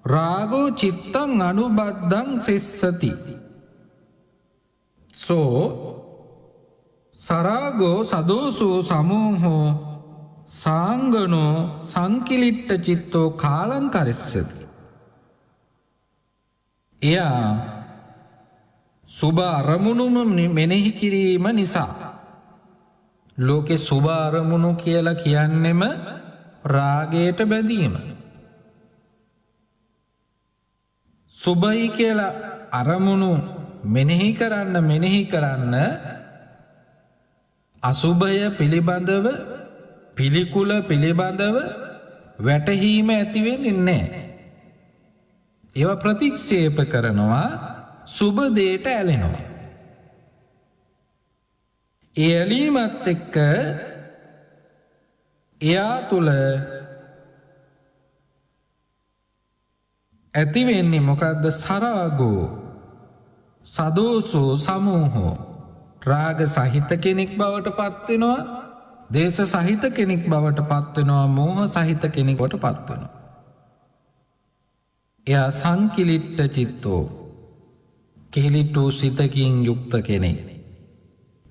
රාගෝ චිත්තං අනුබද්ධං සෙස්සති. සෝ සරාගෝ සදෝසෝ සමෝහෝ සාංගනෝ සංකිලිට්ට චිත්තෝ කාලං කරිස්සති. එයා සුභ අරමුණුම මෙනෙහි කිරීම නිසා. ලෝකෙ සුභ අරමුණු කියලා කියන්නෙම රාගයට බැඳීම. සුභයි කියලා අරමුණු මෙනෙහි කරන්න අසුභය පිළිබඳව පිළිකුල පිළිබඳව වැටහීම ඇතිවෙන්නේ නැහැ. ඒවා ප්‍රතික්ෂේප කරනවා, සුභ දේට ඇලෙනවා. ඒ ඇලීමත් එක්ක එයා තුල ඇතිවෙන්නේ මොකද්ද? සරාගෝ සදෝසෝ සමෝහෝ. රාග සහිත කෙනෙක් බවට පත් වෙනවා, දේශ සහිත කෙනෙක් බවට පත් වෙනවා, මෝහ සහිත කෙනෙක් බවට පත් වෙනවා. එයා සංකිලිට්ට චිත්තෝ, කිලිටු සිතකින් යුක්ත කෙනෙක්.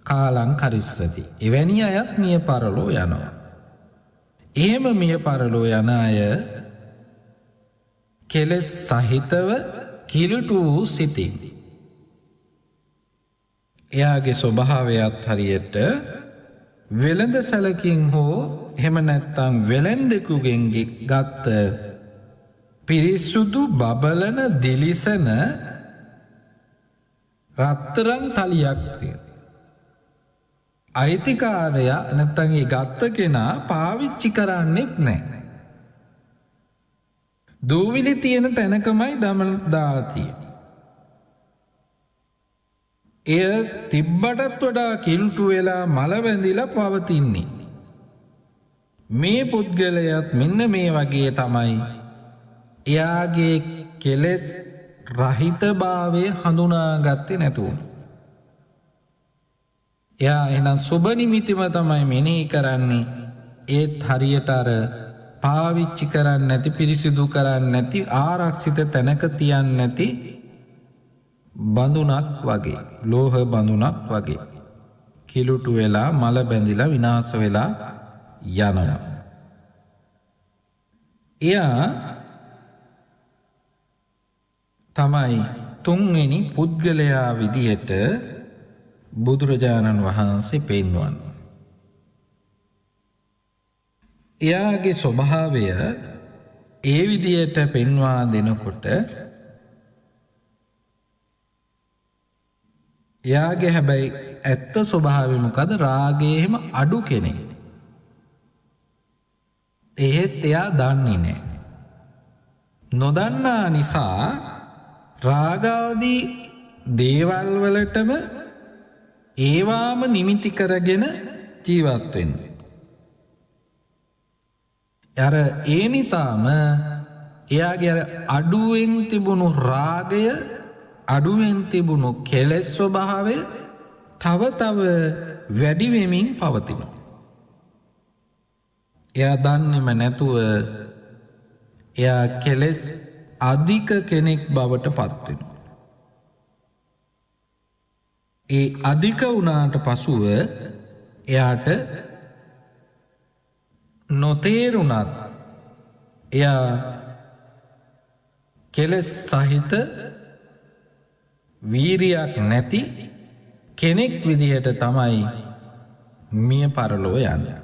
කාලං කරිස්සති. එවැනි අයත් මිය පරලෝ යනවා. එහෙම මිය පරලෝ යන අය කෙලෙස් සහිතව කිලිටු සිතින්. එයාගේ ස්වභාවයත් හරියට වෙළඳ සැලකින් හෝ එහෙම නැත්තම් වෙළෙන්දෙකුගෙන් ගත්ත පිරිසුදු බබලන දිලිසන රත්තරන් තලියක් තියෙන. අයිතිකාරයා නැත්තම් ඒ ගත්ත කෙනා පාවිච්චි කරන්නෙත් නැහැ. දූවිලි තියෙන තැනකමයි දාලා තියෙන්නේ. එය තිබ්බටත් වඩා කිලුටු වෙලා මල වැඳිලා පවතින්නේ. මේ පුද්ගලයාත් මෙන්න මේ වගේ තමයි. එයාගේ කෙලෙස් රහිතභාවය හඳුනාගත්තේ නැතුව. එයා එහෙනම් සුබ නිමිතිම තමයි මෙනෙහි කරන්නේ. ඒත් හරියට අර පාවිච්චි කරන්නේ නැති, පිරිසිදු කරන්නේ නැති, ආරක්ෂිත තැනක තියන්නේ නැති බඳුනක් වගේ, ලෝහ බඳුනක් වගේ කිලුටු වෙලා මල බැඳිලා විනාශ වෙලා යනවා. එයා තමයි තුන්වෙනි පුද්ගලයා විදියට බුදුරජාණන් වහන්සේ පෙන්වන්නේ. එයාගේ ස්වභාවය ඒ විදියට පෙන්වා දෙනකොට එයාගේ හැබැයි ඇත්ත ස්වභාවය මොකද? රාගයේ එහෙම අඩු කෙනෙක්. එහෙත් එයා දන්නේ නැහැ. නොදන්නා නිසා රාගාදී දේවල් වලටම ඒවාම නිමිති කරගෙන ජීවත් වෙන්නේ. අර ඒ නිසාම එයාගේ අර අඩුවෙන් තිබුණු රාගය, අඩුවෙන් තිබුණු කෙලෙස් ස්වභාවය තව වැඩි වෙමින් පවතිනවා. එයා දන්නේම නැතුව එයා කෙලෙස් අධික කෙනෙක් බවට පත් වෙනවා. ඒ අධික වුණාට පසුව එයාට නොතේරුණත් එයා කෙලෙස් සහිත වීරියක් නැති කෙනෙක් විදිහට තමයි මිය පරලෝ යන්නේ.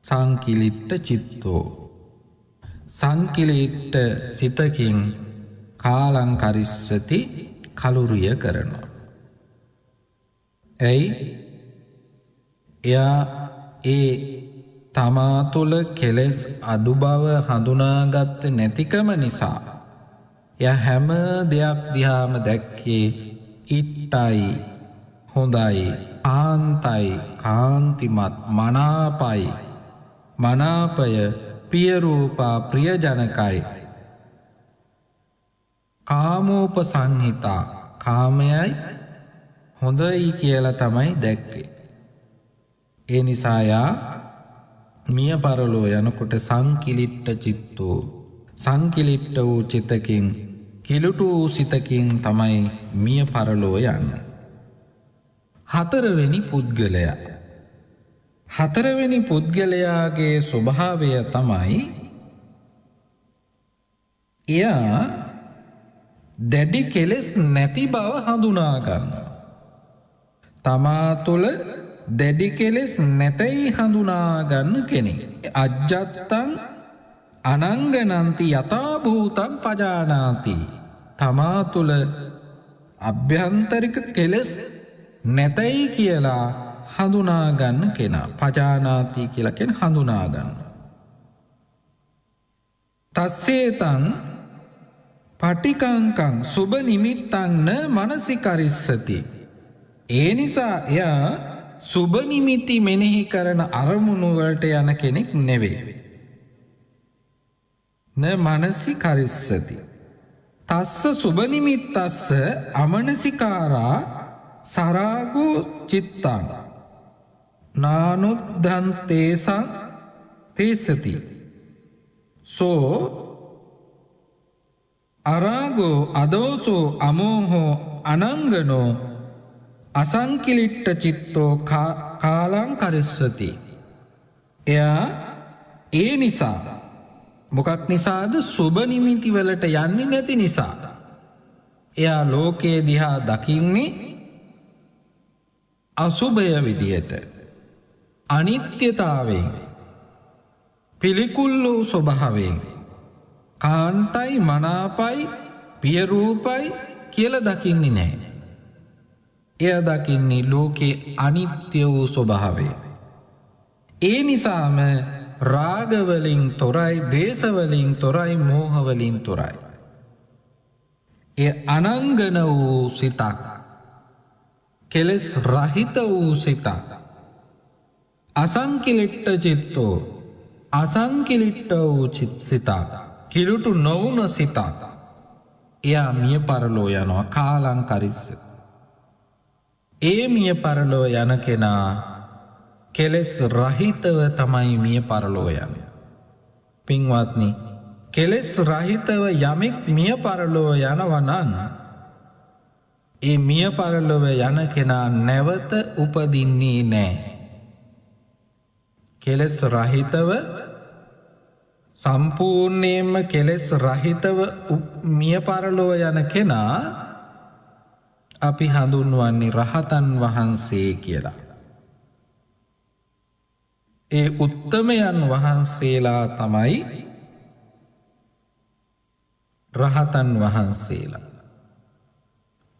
සංකිලිට්ට චිත්තෝ, සංකිලිට්ට සිතකින් කාලං කරිස්සති, කලුරිය කරනවා. ඇයි? එයා ඒ තමා තුළ කෙලෙස් අඩු බව හඳුනාගත්තේ නැතිකම නිසා එයා හැම දෙයක් දිහාම දැක්කේ ඉත්තයි, හොඳයි, කාන්තයි, කාන්තිමත්, මනාපයි, මනාපය, පියරූපා, ප්‍රියජනකයි, කාමෝපසංහිතා, කාමයයි හොඳයි කියලා තමයි දැක්කේ. ඒ නිසා යා මිය පරලෝ යනකොට සංකිලිට්ට චිත්තෝ, සංකිලිට්ට වූ චිතකින්, කිලුටු වූ සිතකින් තමයි මිය පරලෝ යන්නේ. හතරවෙනි පුද්ගලයා. හතරවෙනි පුද්ගලයාගේ ස්වභාවය තමයි එයා දැඩි කෙලෙස් නැති බව හඳුනා ගන්නවා. තමා තුළ දැඩි කෙලෙස් නැතයි හඳුනා ගන්න කෙනෙක්. අජ්ජත්තං අනංගනන්ති යථා භූතං පජානාති. තමා තුළ අභ්‍යන්තරික කෙලෙස් නැතයි කියලා හඳුනා ගන්න කෙනා. පජානාති කියලා කියන හඳුනා ගන්න. තස්සේතං පටිකංකං සුබ නිමිත්තං න මනසිකරිස්සති. ඒ නිසා එයා සුබ නිමිති මෙනෙහි කරන අරමුණු වලට යන කෙනෙක් නෙවෙයි. න මනසිකරිස්සති. තස්ස සුබ නිමිත්තස්ස අමනසිකාරා සරාගෝ චිත්තං නානුද්ධන්තේසං තේසති. සෝ අරාගෝ අදෝසෝ අමෝහෝ අනංගනෝ අසංකිලිට්ට චිත්තෝ කාලං කරිස්සති. එයා ඒ නිසා මොකක් නිසාද? සුබ නිමිති වලට යන්නේ නැති නිසා. එයා ලෝකයේ දිහා දකින්නේ අසුභය විදියට, අනිත්‍යතාවයෙන්, පිළිකුල් වූ ස්වභාවයෙන්, කාන්තයි මනාපයි පියරූපයි කියලා දකින්නේ නැහැ. එය දකින්නේ ලෝකේ අනිත්‍ය වූ ස්වභාවය. ඒ නිසාම රාගවලින් තොරයි, දේශවලින් තොරයි, මෝහවලින් තොරයි. එය අනංගන වූ සිතක්, කෙලෙස් රහිත වූ සිතක්. අසංකිලිට්ට චිත්තෝ, අසංකිලිට්ට වූ සිතක්, කිලුටු නොවුන සිතක්. එයා මිය පරලෝ යනවා. කාලං කරිස්සති. ඒ මිය පරලෝ යන කෙනා කෙලෙස් රහිතව තමයි මිය පරලෝ යන්නේ. පින්වත්නි, කෙලෙස් රහිතව යමෙක් මිය පරලෝ යනවා නම් ඒ මිය පරලොව යන කෙනා නැවත උපදින්නේ නැහැ. කෙලෙස් රහිතව, සම්පූර්ණයෙන්ම කෙලෙස් රහිතව මිය පරලොව යන කෙනා අපි හඳුන්වන්නේ රහතන් වහන්සේ කියලා. ඒ උත්තමයන් වහන්සේලා තමයි රහතන් වහන්සේලා.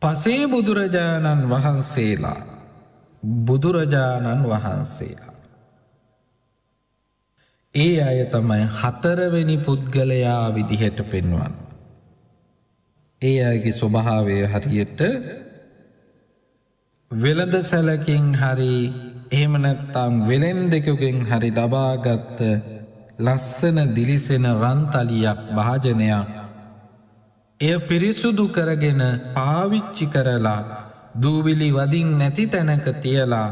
පසේ බුදුරජාණන් වහන්සේලා, බුදුරජාණන් වහන්සේලා. ඒ අය තමයි හතරවෙනි පුද්ගලයා විදිහට පෙන්වන්නේ. ඒ අයගේ ස්වභාවය හරියට වෙළඳ සැලකින් හරි, එහෙම නැත්නම් වෙලෙන්දෙකුගෙන් හරි ලබාගත් ලස්සන දිලිසෙන රන්තලියක්, භාජනයක්, එය පිරිසුදු කරගෙන පාවිච්චි කරලා දූවිලි වදින් නැති තැනක තියලා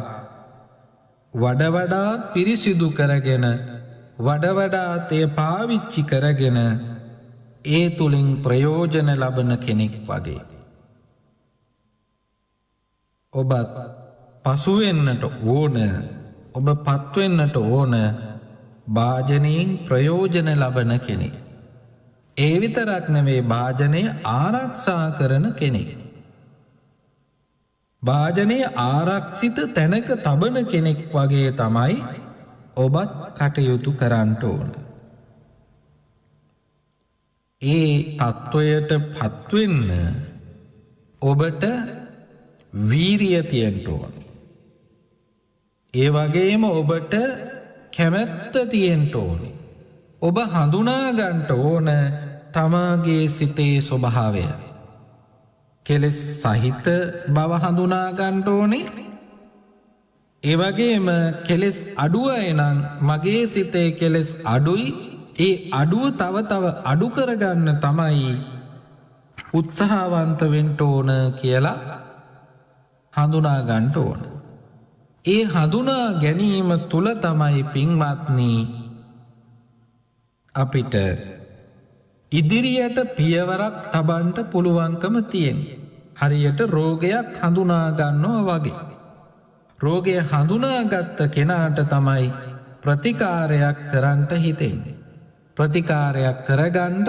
වඩා පිරිසිදු කරගෙන වඩාත් එය පාවිච්චි කරගෙන ඒ තුලින් ප්‍රයෝජන ලබන කෙනෙක් වගේ. ඔබත් පසුවෙන්නට ඕන, ඔබ පත්වෙන්නට ඕන භාජනයෙන් ප්‍රයෝජන ලබන කෙනෙක්. ඒ විතරක් නෙවෙයි, භාජනය ආරක්ෂා කරන කෙනෙක්. භාජනය ආරක්ෂිත තැනක තබන කෙනෙක් වගේ තමයි ඔබත් කටයුතු කරන්න ඕන. ඒ තත්ත්වයට පත්වෙන්න ඔබට වීරිය තියෙන්න ඕන. ඒ වගේම ඔබට කැමැත්ත තියෙන්න ඕනේ. ඔබ හඳුනා ගන්න ඕන තමාගේ සිතේ ස්වභාවය. කෙලෙස් සහිත බව හඳුනා ගන්න ඕනේ. ඒ වගේම කෙලෙස් අඩු අය නම් මගේ සිතේ කෙලෙස් අඩුයි, ඒ අඩුව තව අඩු කරගන්න තමයි උත්සාහවන්ත වෙන්න ඕන කියලා හඳුනා ගන්න ඕන. ඒ හඳුනා ගැනීම තුල තමයි පින්වත්නි අපිට ඉදිරියට පියවරක් තබන්න පුළුවන්කම තියෙන්නේ. හරියට රෝගයක් හඳුනා ගන්නවා වගේ. රෝගය හඳුනාගත්ත කෙනාට තමයි ප්‍රතිකාරයක් කරන්නට හිතෙන්නේ. ප්‍රතිකාරයක් කරගන්න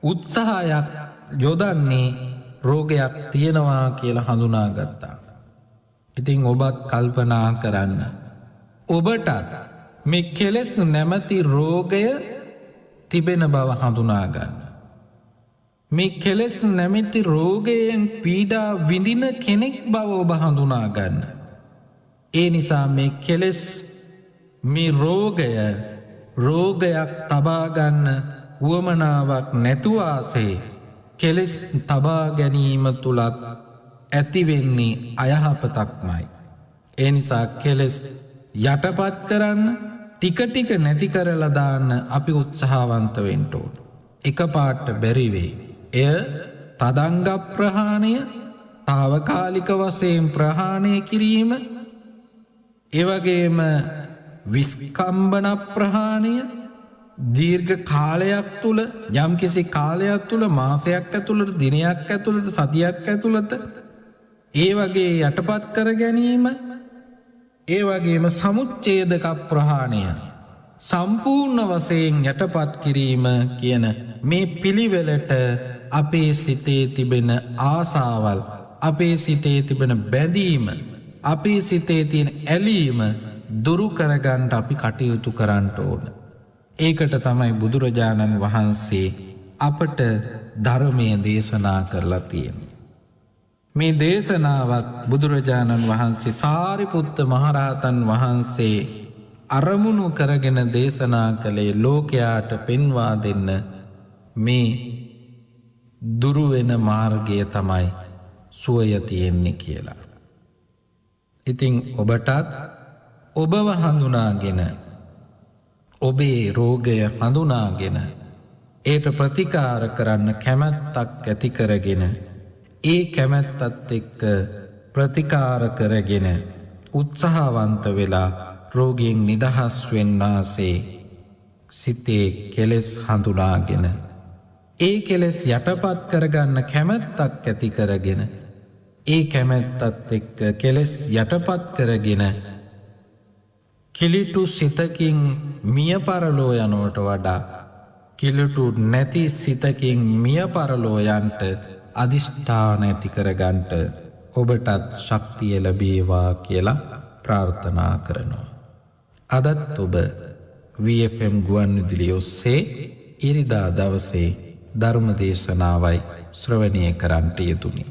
උත්සාහයක් යොදන්නේ රෝගයක් තියෙනවා කියලා හඳුනාගත්තා. ඉතින් ඔබත් කල්පනා කරන්න. ඔබටත් මේ කෙලෙස් නැමැති රෝගය තිබෙන බව හඳුනාගන්න. මේ කෙලෙස් නැමැති රෝගයෙන් පීඩා විඳින කෙනෙක් බව ඔබ හඳුනාගන්න. ඒ නිසා මේ කෙලෙස් මේ රෝගයක් තබාගන්න වුවමනාවක් නැතුවාසේ කෙලෙස් තබා ගැනීම තුළත් ඇතිවෙන්නේ අයහපතක්මයි. ඒ නිසා කෙලෙස් යටපත් කරන්න ටික ටික නැති කරලා දාන්න අපි උත්සාහවන්ත වෙන්න ඕන. එකපාරට බැරි වෙයි. එය තදංග ප්‍රහාණය, తాවකාලික වශයෙන් ප්‍රහාණය කිරීම, ඒ වගේම විස්කම්බන ප්‍රහාණය දීර්ඝ කාලයක් තුල, යම්කිසි කාලයක් තුල, මාසයක් ඇතුළත, දිනයක් ඇතුළත, සතියක් ඇතුළත ඒ වගේ යටපත් කර ගැනීම, ඒ වගේම සමුච්ඡේදක ප්‍රහාණය සම්පූර්ණ වශයෙන් යටපත් කිරීම කියන මේ පිළිවෙලට අපේ සිතේ තිබෙන ආසාවල්, අපේ සිතේ තිබෙන බැඳීම, අපේ සිතේ තියෙන ඇලීම දුරු කරගන්න අපි කටයුතු කරන්න ඕන. ඒකට තමයි බුදුරජාණන් වහන්සේ අපට ධර්මය දේශනා කරලා තියෙන්නේ. මේ දේශනාවත් බුදුරජාණන් වහන්සේ සාරිපුත්ත මහරහතන් වහන්සේ අරමුණු කරගෙන දේශනා කළේ ලෝකයාට පෙන්වා දෙන්න මේ දුරුවෙන මාර්ගය තමයි සුවය තියෙන්නේ කියලා. ඉතින් ඔබටත් ඔබව හඳුනාගෙන, ඔබේ රෝගය හඳුනාගෙන, ඒට ප්‍රතිකාර කරන්න කැමැත්තක් ඇති කරගෙන, ඒ කැමැත්තත් එක්ක ප්‍රතිකාර කරගෙන උත්සාහවන්ත වෙලා රෝගයෙන් නිදහස් වෙන්නාසේ සිතේ කෙලෙස් හඳුනාගෙන, ඒ කෙලෙස් යටපත් කරගන්න කැමැත්තක් ඇති කරගෙන, ඒ කැමැත්තත් එක්ක කෙලෙස් යටපත් කරගෙන කිලිටු සිතකින් මිය පරලෝ යනවට වඩා කිලිටු නැති සිතකින් මිය පරලෝ යන්ට අධිෂ්ඨාන ඇති කරගන්නට ඔබටත් ශක්තිය ලැබේවා කියලා ප්‍රාර්ථනා කරනවා. අදත් ඔබ VFM ගුවන්විදුලිය ඔස්සේ ඉරිදා දවසේ ධර්ම දේශනාවයි ශ්‍රවණය කරන්නට යෙදුනි.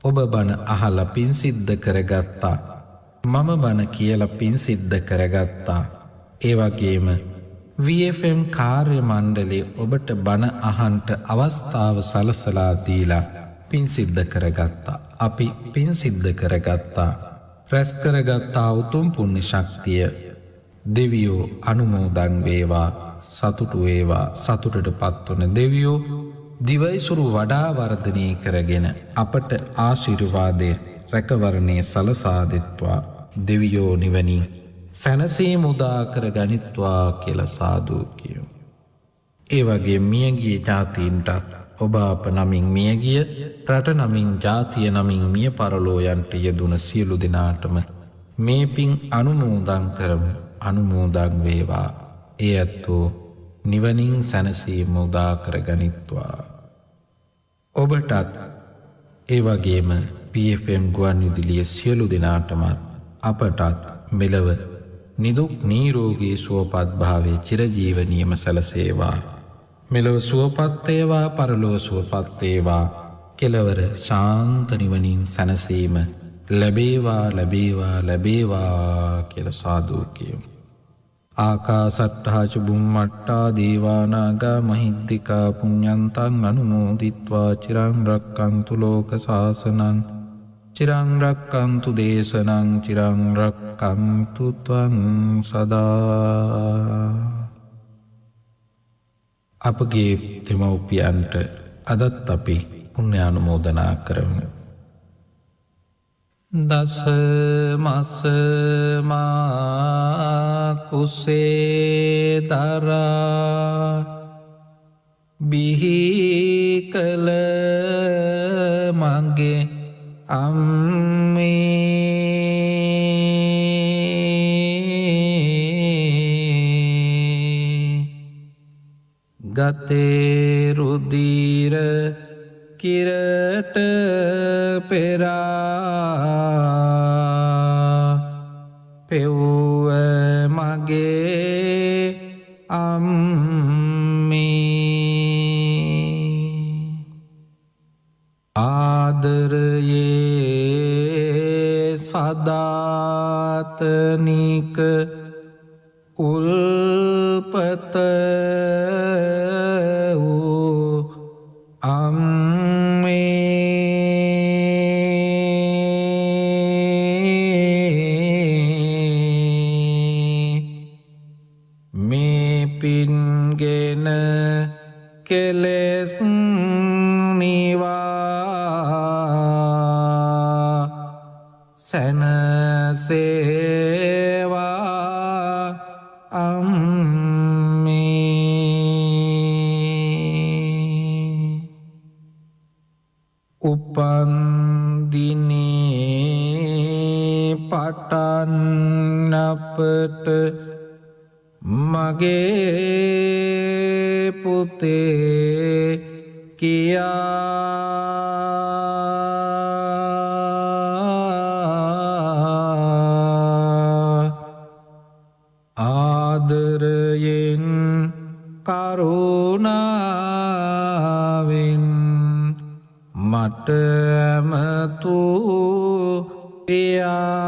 ඔබ බණ අහලා පින් සිද්ධ කරගත්තා. මම බණ කියලා පින් සිද්ධ කරගත්තා. ඒ වගේම VFM කාර්ය මණ්ඩලය ඔබට බණ අහන්ට අවස්ථාව සලසලා දීලා පින් සිද්ධ කරගත්තා. අපි පින් සිද්ධ කරගත්තා. රැස් කරගත්තා උතුම් පුණ්‍ය ශක්තිය දෙවියෝ අනුමෝදන් වේවා, සතුටු වේවා. සතුටටපත් වන දෙවියෝ දිවයිසුරු වඩා වර්ධනය කරගෙන අපට ආශිර්වාදය රැකවරණය සලසා දෙත්වා. දෙවියෝ නිවනින් සැනසීම උදා කර ගනිත්වා කියලා සාදු කියමු. ඒ වගේ මියගිය ජාතීන්ටත් ඔබ අප නමින් මියගිය, රට නමින්, ජාතිය නමින් මිය පරලෝ යන්ට යෙදුන සියලු දෙනාටම මේ පින් අනුමෝදන් කරමු. අනුමෝදන් වේවා. ඒ ඇත්තෝ නිවනින් සැනසීම උදා කර ගනිත්වා. ඔබටත් ඒ වගේම PFM ගුවන්විදුලිය සියලු දෙනාටම අපටත් මෙලව නිදුක් නිරෝගී සුවපත් භාවයේ චිරජීවනීයම සැලසේවා. මෙලොව සුවපත් වේවා, පරලොව සුවපත් වේවා. කෙලවර ශාන්ත නිවනින් සැනසීම ලැබේවා, ලැබේවා, ලැබේවා කියලා සාදු කියමු. ආකාසට්ඨා ච බුම්මට්ඨා දේවානාගා මහිද්దికා පුඤ්ඤන්තං අනුමෝදිත්වා චිරං රක්ඛන්තු ලෝක සාසනං, චිරං රක්ඛන්තු දේශනං, චිරං රක්ඛන්තු ත්වං සදා. අපගේ දෙමව්පියන්ට අදත් අපි පුණ්‍ය අනුමෝදනා කරමු. දස මස මා කුසේ දරා බිහි කළ මගේ අම්මේ ගතේ රුධිර කිරට පෙරා පෙව්ව මගේ අම්මේ ආදරයේ සදාතනික උල්පත වූ මේ පින්ගෙන කෙලෙස් නිවා සැනසේවා අම්මේ උපන්දිනේ පටන් අපට මගේ පුතේ කියා ආදරයෙන් කරුණාවෙන් මට ඇමතු පියා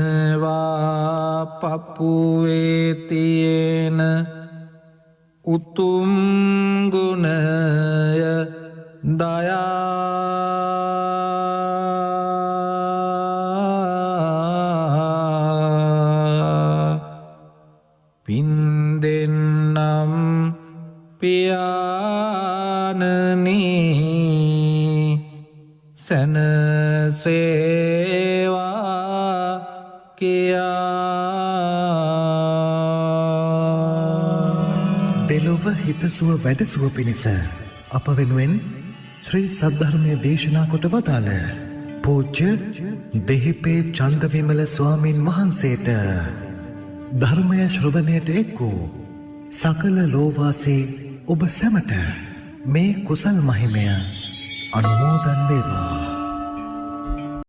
සිහිකරනවා පපුවේ තියෙන උතුම් ගුණය දයා පින් දෙන්නම් පියාණනී සැනසේවා කියා දෙලොව හිතසුව වැඩසුව පිණිස අප වෙනුවෙන් ශ්‍රී සද්ධර්මය දේශනා කොට වදාළ පූජ්‍ය දෙහිපේ චන්දවිමල ස්වාමීන් වහන්සේට ධර්මය ශ්‍රවණයට එක් වූ සකල ලෝවාසේ ඔබ සැමට මේ කුසල් මහිමය අනුමෝදන් වේවා.